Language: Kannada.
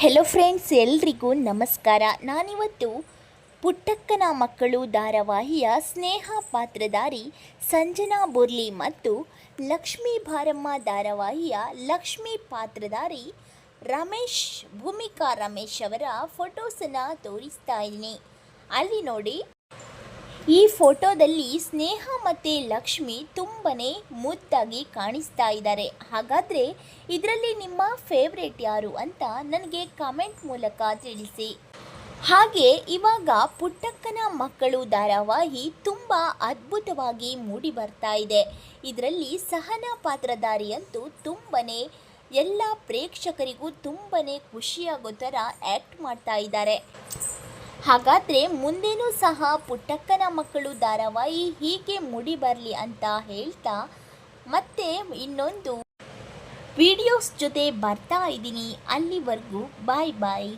ಹೆಲೋ ಫ್ರೆಂಡ್ಸ್, ಎಲ್ರಿಗೂ ನಮಸ್ಕಾರ. ನಾನಿವತ್ತು ಪುಟ್ಟಕ್ಕನ ಮಕ್ಕಳು ಧಾರಾವಾಹಿಯ ಸ್ನೇಹ ಪಾತ್ರಧಾರಿ ಸಂಜನಾ ಬೊರ್ಲಿ ಮತ್ತು ಲಕ್ಷ್ಮೀ ಭಾರಮ್ಮ ಧಾರಾವಾಹಿಯ ಲಕ್ಷ್ಮೀ ಪಾತ್ರಧಾರಿ ಭೂಮಿಕಾ ರಮೇಶ್ ಅವರ ಫೋಟೋಸನ್ನು ತೋರಿಸ್ತಾ ಇದ್ದೀನಿ. ಅಲ್ಲಿ ನೋಡಿ, ಈ ಫೋಟೋದಲ್ಲಿ ಸ್ನೇಹ ಮತ್ತು ಲಕ್ಷ್ಮಿ ತುಂಬನೇ ಮುದ್ದಾಗಿ ಕಾಣಿಸ್ತಾ ಇದ್ದಾರೆ. ಹಾಗಾದರೆ ಇದರಲ್ಲಿ ನಿಮ್ಮ ಫೇವ್ರೇಟ್ ಯಾರು ಅಂತ ನನಗೆ ಕಮೆಂಟ್ ಮೂಲಕ ತಿಳಿಸಿ. ಹಾಗೆ ಇವಾಗ ಪುಟ್ಟಕ್ಕನ ಮಕ್ಕಳು ಧಾರಾವಾಹಿ ತುಂಬ ಅದ್ಭುತವಾಗಿ ಮೂಡಿ ಬರ್ತಾ ಇದೆ. ಇದರಲ್ಲಿ ಸಹನಾ ಪಾತ್ರಧಾರಿ ಅಂತೂ ತುಂಬನೇ ಎಲ್ಲ ಪ್ರೇಕ್ಷಕರಿಗೂ ತುಂಬನೇ ಖುಷಿಯಾಗೋ ಥರ ಆ್ಯಕ್ಟ್ ಮಾಡ್ತಾ ಇದ್ದಾರೆ. ಹಾಗಾದರೆ ಮುಂದೇನೂ ಸಹ ಪುಟ್ಟಕ್ಕನ ಮಕ್ಕಳು ಧಾರಾವಾಹಿ ಹೀಗೆ ಮೂಡಿ ಬರಲಿ ಅಂತ ಹೇಳ್ತಾ ಮತ್ತೆ ಇನ್ನೊಂದು ವಿಡಿಯೋಸ್ ಜೊತೆ ಬರ್ತಾ ಇದ್ದೀನಿ. ಅಲ್ಲಿವರೆಗೂ ಬಾಯ್ ಬಾಯ್.